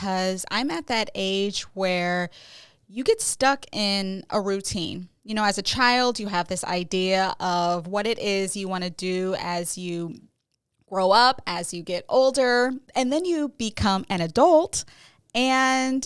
because I'm at that age where you get stuck in a routine. You know, as a child, you have this idea of what it is you want to do as you grow up, as you get older, and then you become an adult and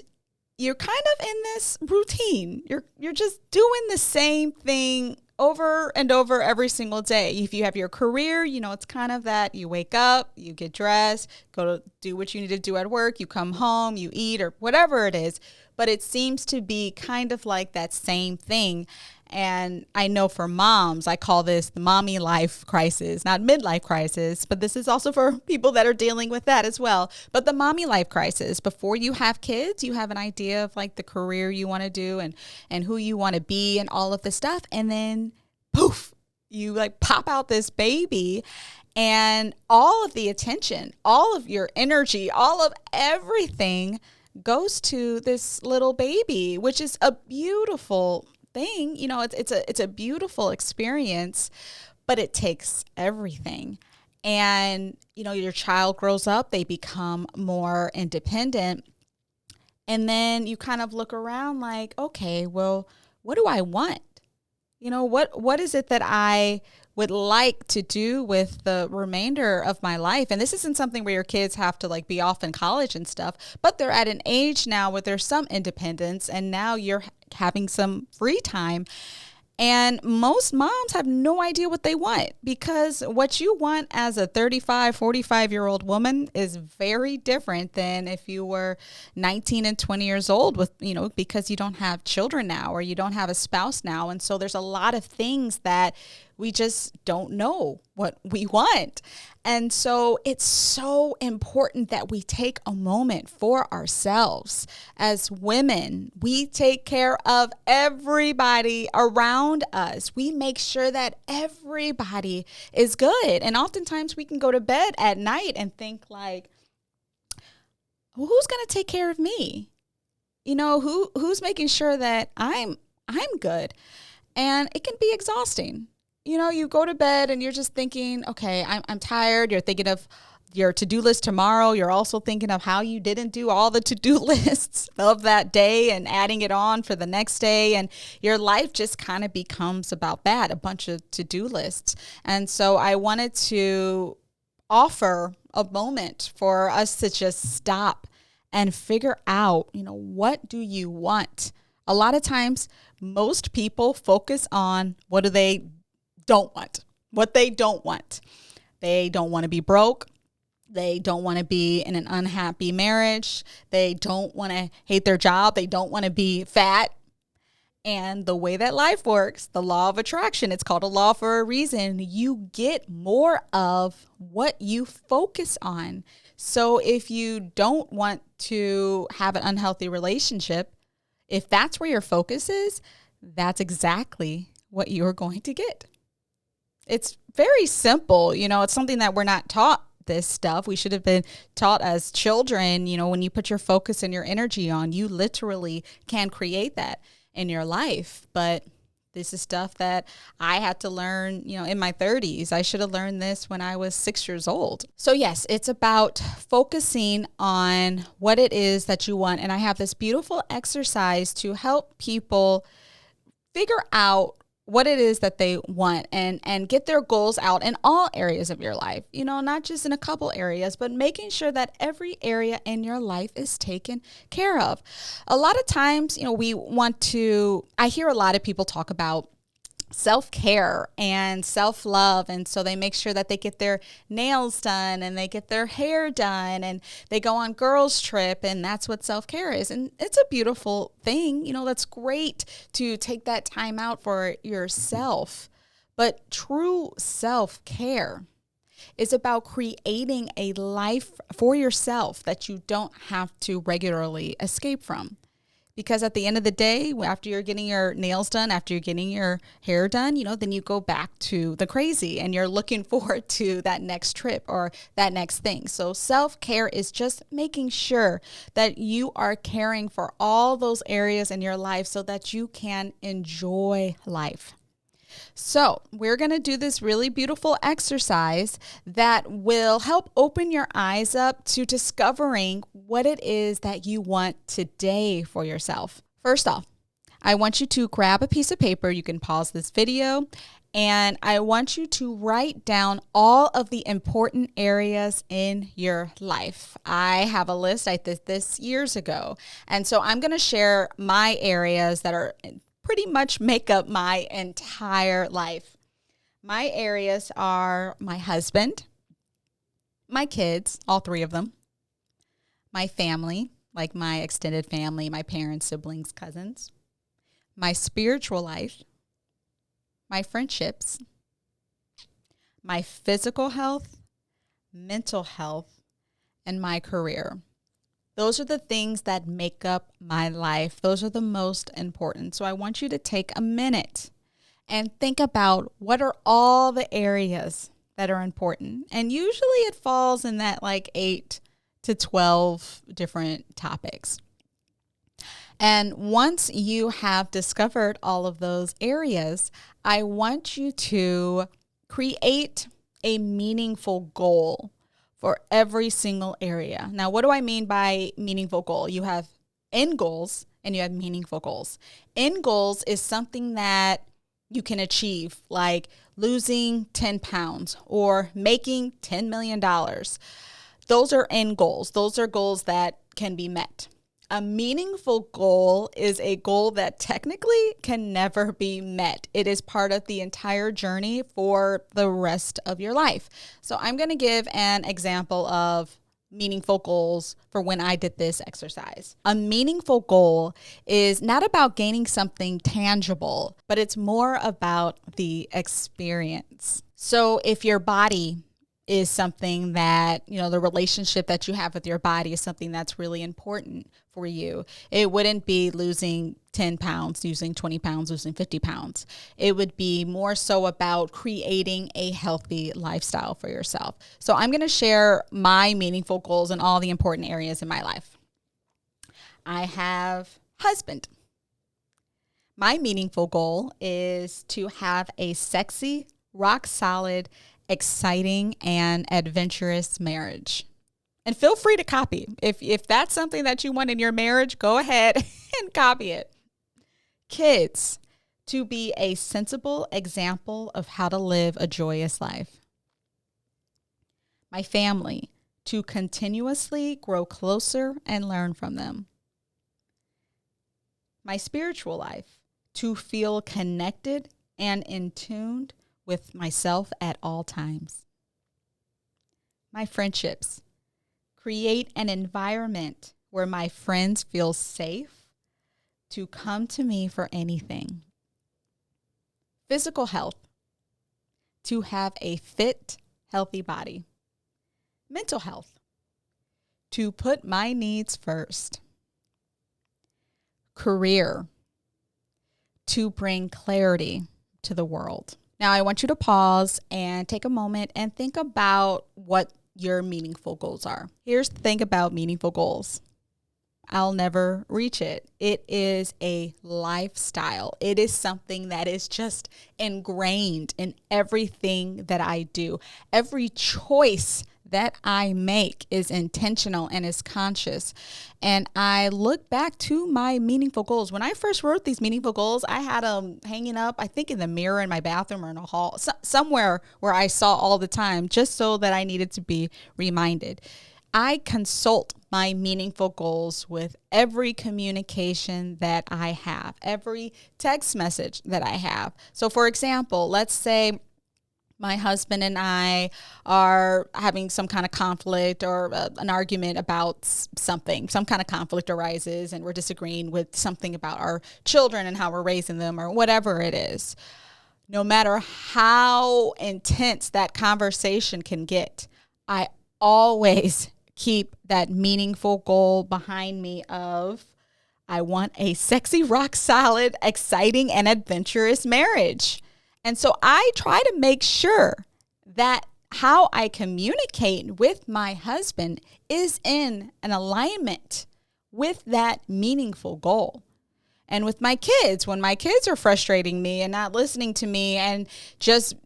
you're kind of in this routine. You're just doing the same thing over and over every single day. If you have your career, you know, it's kind of that you wake up, you get dressed, go to do what you need to do at work, you come home, you eat or whatever it is. But it seems to be kind of like that same thing. And I know for moms, I call this the mommy life crisis, not midlife crisis, but this is also for people that are dealing with that as well. But the mommy life crisis, before you have kids, you have an idea of like the career you want to do and who you want to be and all of this stuff. And then poof, you like pop out this baby and all of the attention, all of your energy, all of everything goes to this little baby, which is a beautiful thing. You know, it's a beautiful experience, but it takes everything. And, you know, your child grows up, they become more independent. And then you kind of look around like, okay, well, what do I want? You know, what is it that I would like to do with the remainder of my life? And this isn't something where your kids have to like be off in college and stuff, but they're at an age now where there's some independence and now you're having some free time. And most moms have no idea what they want, because what you want as a 35, 45-year-old woman is very different than if you were 19 and 20 years old with, you know, because you don't have children now or you don't have a spouse now. And so there's a lot of things that we just don't know what we want. And so it's so important that we take a moment for ourselves. As women, we take care of everybody around us. We make sure that everybody is good. And oftentimes we can go to bed at night and think like, well, who's going to take care of me? You know, who's making sure that I'm good? And it can be exhausting. You know, you go to bed and you're just thinking, okay, I'm tired. You're thinking of your to-do list tomorrow. You're also thinking of how you didn't do all the to-do lists of that day and adding it on for the next day. And your life just kind of becomes about that, a bunch of to-do lists. And so I wanted to offer a moment for us to just stop and figure out, you know, what do you want? A lot of times, most people focus on what they don't want. They don't want to be broke. They don't want to be in an unhappy marriage. They don't want to hate their job. They don't want to be fat. And the way that life works, the law of attraction, it's called a law for a reason. You get more of what you focus on. So if you don't want to have an unhealthy relationship, if that's where your focus is, that's exactly what you're going to get. It's very simple. You know, it's something that we're not taught this stuff. We should have been taught as children. You know, when you put your focus and your energy on, you literally can create that in your life. But this is stuff that I had to learn, you know, in my 30s. I should have learned this when I was 6 years old. So yes, it's about focusing on what it is that you want. And I have this beautiful exercise to help people figure out what it is that they want and get their goals out in all areas of your life, you know, not just in a couple areas, but making sure that every area in your life is taken care of. A lot of times, you know, I hear a lot of people talk about self-care and self-love. And so they make sure that they get their nails done and they get their hair done and they go on girls' trip, and that's what self-care is. And it's a beautiful thing. You know, that's great to take that time out for yourself. But true self-care is about creating a life for yourself that you don't have to regularly escape from. Because at the end of the day, after you're getting your nails done, after you're getting your hair done, you know, then you go back to the crazy and you're looking forward to that next trip or that next thing. So self-care is just making sure that you are caring for all those areas in your life so that you can enjoy life. So we're going to do this really beautiful exercise that will help open your eyes up to discovering what it is that you want today for yourself. First off, I want you to grab a piece of paper. You can pause this video, and I want you to write down all of the important areas in your life. I have a list. I did this years ago. And so I'm going to share my areas that are pretty much make up my entire life. My areas are my husband, my kids, all three of them, my family, like my extended family, my parents, siblings, cousins, my spiritual life, my friendships, my physical health, mental health, and my career. Those are the things that make up my life. Those are the most important. So I want you to take a minute and think about what are all the areas that are important. And usually it falls in that like 8 to 12 different topics. And once you have discovered all of those areas, I want you to create a meaningful goal for every single area. Now, what do I mean by meaningful goal? You have end goals and you have meaningful goals. End goals is something that you can achieve, like losing 10 pounds or making $10 million. Those are end goals. Those are goals that can be met. A meaningful goal is a goal that technically can never be met. It is part of the entire journey for the rest of your life. So I'm going to give an example of meaningful goals for when I did this exercise. A meaningful goal is not about gaining something tangible, but it's more about the experience. So if your body is something that, the relationship that you have with your body is something that's really important for you. It wouldn't be losing 10 pounds, losing 20 pounds, losing 50 pounds. It would be more so about creating a healthy lifestyle for yourself. So I'm going to share my meaningful goals in all the important areas in my life. I have husband. My meaningful goal is to have a sexy, rock solid, exciting and adventurous marriage. And feel free to copy. If that's something that you want in your marriage, go ahead and copy it. Kids, to be a sensible example of how to live a joyous life. My family, to continuously grow closer and learn from them. My spiritual life, to feel connected and in tune with myself at all times. My friendships, create an environment where my friends feel safe to come to me for anything. Physical health, to have a fit, healthy body. Mental health, to put my needs first. Career, to bring clarity to the world. Now, I want you to pause and take a moment and think about what your meaningful goals are. Here's the thing about meaningful goals. I'll never reach it. It is a lifestyle. It is something that is just ingrained in everything that I do. Every choice that I make is intentional and is conscious. And I look back to my meaningful goals. When I first wrote these meaningful goals, I had them hanging up, I think in the mirror in my bathroom or in a hall, somewhere where I saw all the time, just so that I needed to be reminded. I consult my meaningful goals with every communication that I have, every text message that I have. So for example, let's say my husband and I are having some kind of conflict or an argument about something. Some kind of conflict arises and we're disagreeing with something about our children and how we're raising them or whatever it is. No matter how intense that conversation can get, I always keep that meaningful goal behind me of I want a sexy, rock solid, exciting, and adventurous marriage. And so I try to make sure that how I communicate with my husband is in an alignment with that meaningful goal. And with my kids, when my kids are frustrating me and not listening to me and just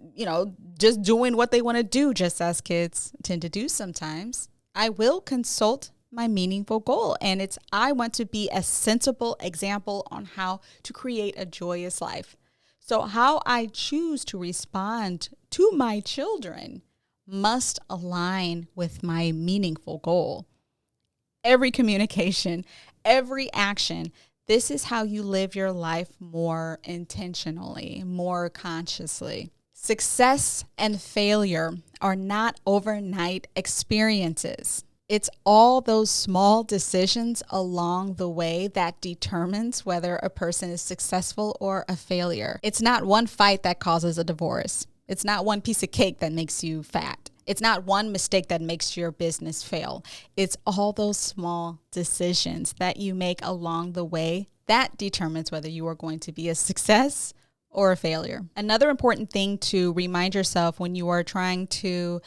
doing what they want to do, just as kids tend to do sometimes, I will consult my meaningful goal. And I want to be a sensible example on how to create a joyous life. So how I choose to respond to my children must align with my meaningful goal. Every communication, every action, this is how you live your life more intentionally, more consciously. Success and failure are not overnight experiences. It's all those small decisions along the way that determines whether a person is successful or a failure. It's not one fight that causes a divorce. It's not one piece of cake that makes you fat. It's not one mistake that makes your business fail. It's all those small decisions that you make along the way that determines whether you are going to be a success or a failure. Another important thing to remind yourself when you are trying to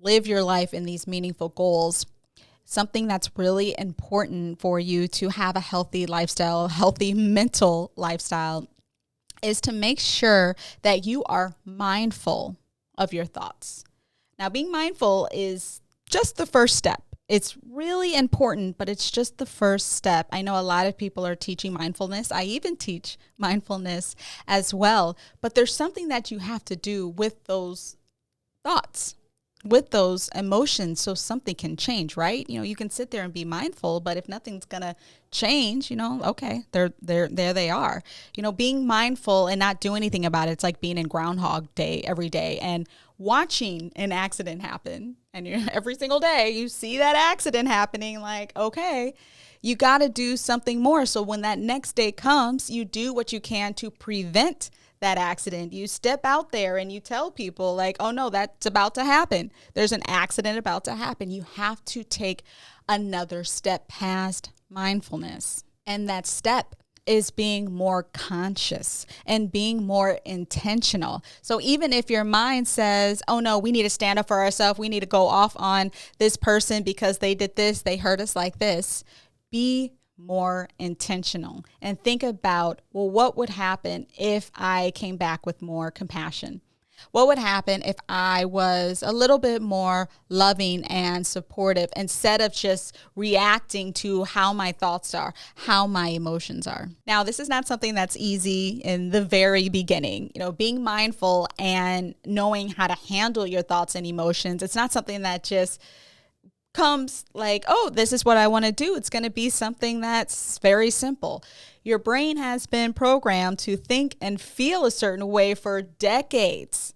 live your life in these meaningful goals, something that's really important for you to have a healthy lifestyle, healthy mental lifestyle, is to make sure that you are mindful of your thoughts. Now, being mindful is just the first step. It's really important, but it's just the first step. I know a lot of people are teaching mindfulness. I even teach mindfulness as well. But there's something that you have to do with those thoughts, with those emotions, so something can change, right? You can sit there and be mindful, but if nothing's going to change, okay, there they are. Being mindful and not do anything about it, it's like being in Groundhog Day every day and watching an accident happen. And every single day you see that accident happening, like, okay, you got to do something more. So when that next day comes, you do what you can to prevent that accident. You step out there and you tell people like, oh no, that's about to happen. There's an accident about to happen. You have to take another step past mindfulness. And that step is being more conscious and being more intentional. So even if your mind says, oh no, we need to stand up for ourselves, we need to go off on this person because they did this, they hurt us like this, be more intentional and think about, well, what would happen if I came back with more compassion? What would happen if I was a little bit more loving and supportive instead of just reacting to how my thoughts are, how my emotions are? Now, this is not something that's easy in the very beginning. Being mindful and knowing how to handle your thoughts and emotions, it's not something that just comes like, oh, this is what I want to do. It's going to be something that's very simple. Your brain has been programmed to think and feel a certain way for decades.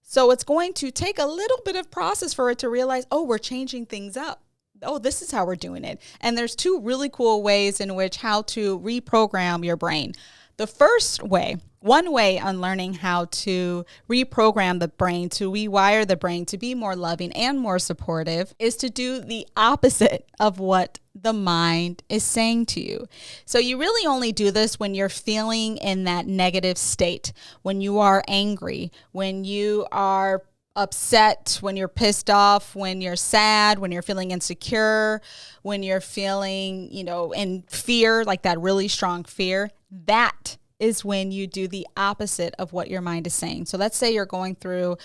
So it's going to take a little bit of process for it to realize, oh, we're changing things up. Oh, this is how we're doing it. And there's two really cool ways in which how to reprogram your brain. The first way, one way on learning how to reprogram the brain, to rewire the brain to be more loving and more supportive, is to do the opposite of what the mind is saying to you. So you really only do this when you're feeling in that negative state, when you are angry, when you are upset, when you're pissed off, when you're sad, when you're feeling insecure, when you're feeling, in fear, like that really strong fear. That is when you do the opposite of what your mind is saying. So let's say you're going through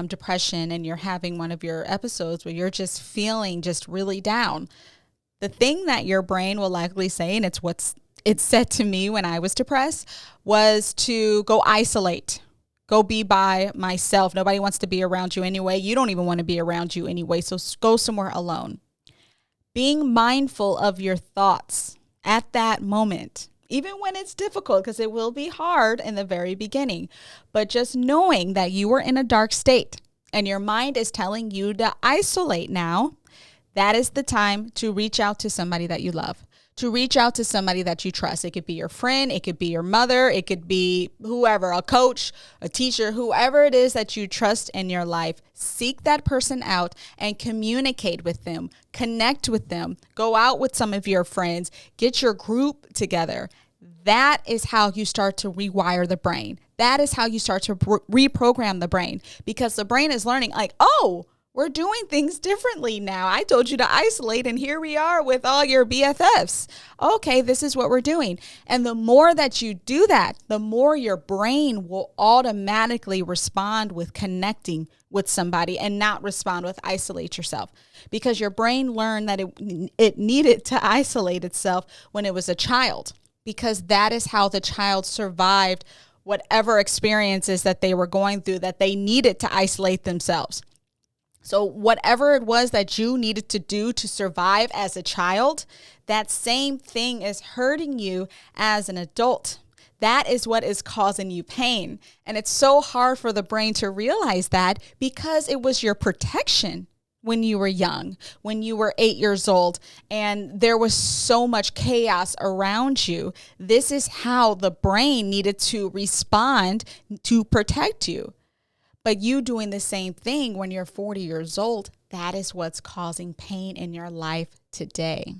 depression and you're having one of your episodes where you're just feeling just really down. The thing that your brain will likely say, and it said to me when I was depressed, was to go isolate. Go be by myself. Nobody wants to be around you anyway. You don't even want to be around you anyway. So go somewhere alone. Being mindful of your thoughts at that moment, even when it's difficult, because it will be hard in the very beginning, but just knowing that you are in a dark state and your mind is telling you to isolate now, that is the time to reach out to somebody that you love, to reach out to somebody that you trust. It could be your friend, it could be your mother, it could be whoever, a coach, a teacher, whoever it is that you trust in your life. Seek that person out and communicate with them, connect with them, go out with some of your friends, get your group together. That is how you start to rewire the brain. That is how you start to reprogram the brain, because the brain is learning like, oh, We're doing things differently now. I told you to isolate, and here we are with all your BFFs. Okay, this is what we're doing. And the more that you do that, the more your brain will automatically respond with connecting with somebody and not respond with isolate yourself. Because your brain learned that it needed to isolate itself when it was a child, because that is how the child survived whatever experiences that they were going through, that they needed to isolate themselves. So whatever it was that you needed to do to survive as a child, that same thing is hurting you as an adult. That is what is causing you pain. And it's so hard for the brain to realize that, because it was your protection when you were young, when you were 8 years old, and there was so much chaos around you. This is how the brain needed to respond to protect you. But you doing the same thing when you're 40 years old, that is what's causing pain in your life today.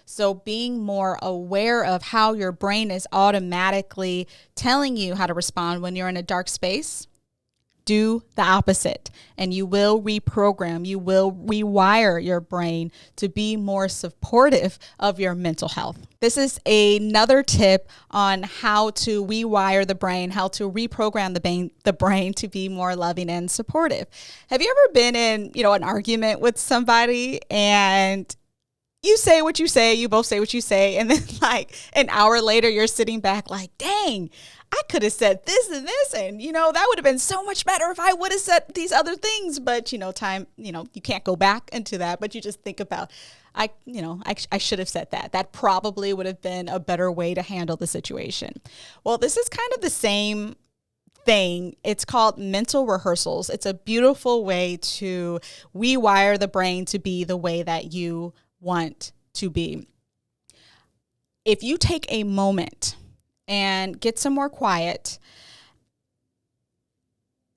So being more aware of how your brain is automatically telling you how to respond when you're in a dark space, do the opposite, and you will reprogram, you will rewire your brain to be more supportive of your mental health. This is another tip on how to rewire the brain, how to reprogram the brain to be more loving and supportive. Have you ever been in, an argument with somebody, and you say what you say, you both say what you say, and then like an hour later, you're sitting back like, dang, I could have said this and this, and, that would have been so much better if I would have said these other things. But, time, you can't go back into that, but you just think about, I should have said that. That probably would have been a better way to handle the situation. Well, this is kind of the same thing. It's called mental rehearsals. It's a beautiful way to rewire the brain to be the way that you want to be. If you take a moment and get some more quiet,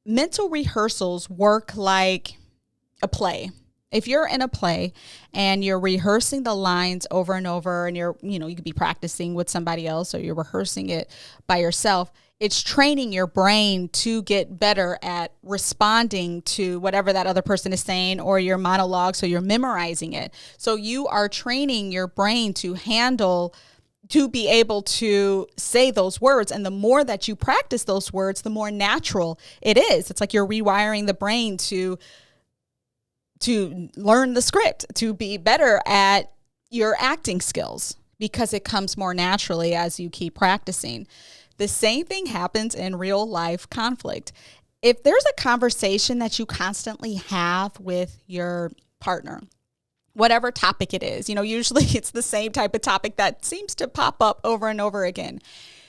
mental rehearsals work like a play. If you're in a play and you're rehearsing the lines over and over, and you could be practicing with somebody else, or you're rehearsing it by yourself, it's training your brain to get better at responding to whatever that other person is saying, or your monologue. So you're memorizing it. So you are training your brain to be able to say those words. And the more that you practice those words, the more natural it is. It's like you're rewiring the brain to learn the script, to be better at your acting skills, because it comes more naturally as you keep practicing. The same thing happens in real life conflict. If there's a conversation that you constantly have with your partner, whatever topic it is, usually it's the same type of topic that seems to pop up over and over again.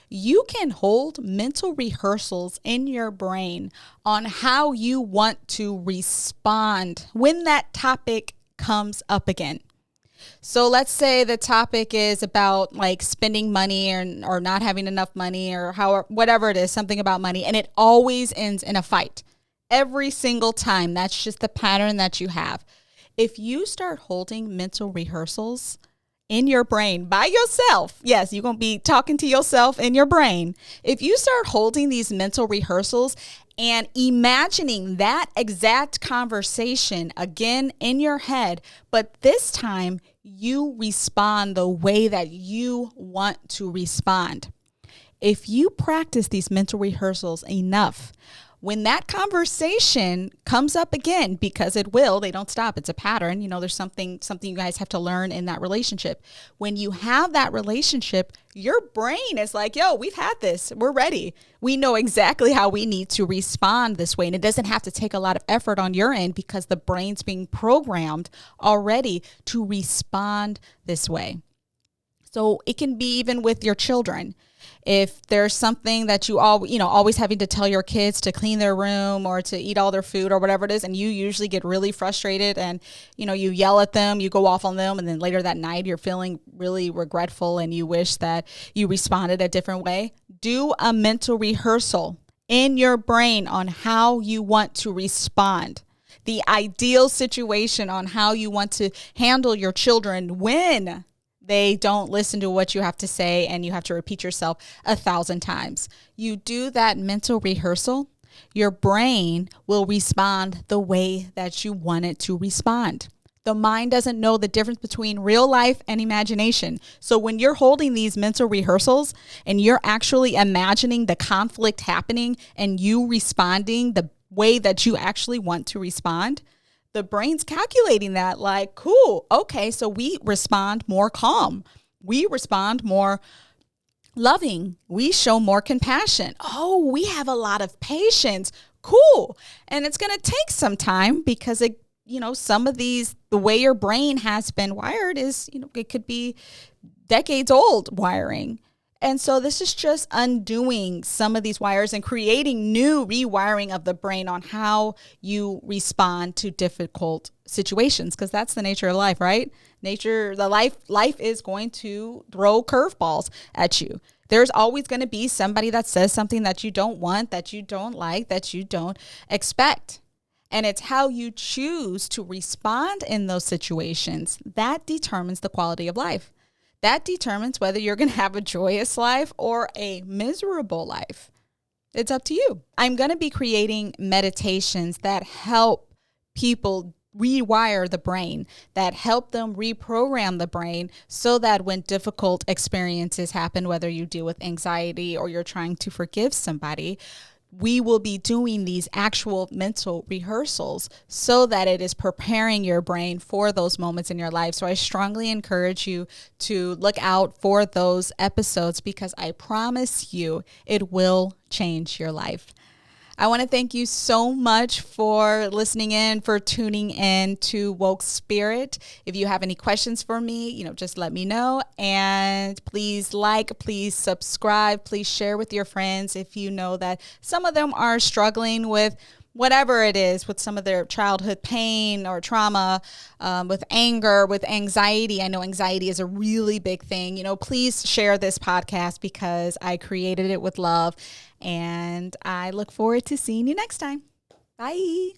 You can hold mental rehearsals in your brain on how you want to respond when that topic comes up again. So let's say the topic is about like spending money or not having enough money, or whatever it is, something about money, and it always ends in a fight. Every single time. That's just the pattern that you have. If you start holding mental rehearsals in your brain by yourself, yes, you're going to be talking to yourself in your brain. If you start holding these mental rehearsals and imagining that exact conversation again in your head, but this time you respond the way that you want to respond. If you practice these mental rehearsals enough, when that conversation comes up again, because it will, they don't stop. It's a pattern. There's something you guys have to learn in that relationship. When you have that relationship, your brain is like, yo, we've had this. We're ready. We know exactly how we need to respond this way. And it doesn't have to take a lot of effort on your end, because the brain's being programmed already to respond this way. So it can be even with your children. If there's something that you always having to tell your kids to clean their room or to eat all their food or whatever it is, and you usually get really frustrated and, you yell at them, you go off on them, and then later that night you're feeling really regretful and you wish that you responded a different way, do a mental rehearsal in your brain on how you want to respond. The ideal situation on how you want to handle your children when they don't listen to what you have to say and you have to repeat yourself 1,000 times. You do that mental rehearsal, your brain will respond the way that you want it to respond. The mind doesn't know the difference between real life and imagination. So when you're holding these mental rehearsals and you're actually imagining the conflict happening and you responding the way that you actually want to respond, the brain's calculating that like, cool, okay, so we respond more calm. We respond more loving. We show more compassion. Oh, we have a lot of patience. Cool. And it's going to take some time because some of these, the way your brain has been wired is, it could be decades old wiring. And so this is just undoing some of these wires and creating new rewiring of the brain on how you respond to difficult situations, because that's the nature of life, right? Life is going to throw curveballs at you. There's always going to be somebody that says something that you don't want, that you don't like, that you don't expect. And it's how you choose to respond in those situations that determines the quality of life. That determines whether you're going to have a joyous life or a miserable life. It's up to you. I'm going to be creating meditations that help people rewire the brain, that help them reprogram the brain so that when difficult experiences happen, whether you deal with anxiety or you're trying to forgive somebody, we will be doing these actual mental rehearsals so that it is preparing your brain for those moments in your life. So I strongly encourage you to look out for those episodes because I promise you it will change your life. I want to thank you so much for listening in, for tuning in to Woke Spirit. If you have any questions for me, just let me know. And please please subscribe, please share with your friends if you know that some of them are struggling with whatever it is, with some of their childhood pain or trauma, with anger, with anxiety. I know anxiety is a really big thing. Please share this podcast because I created it with love. And I look forward to seeing you next time. Bye.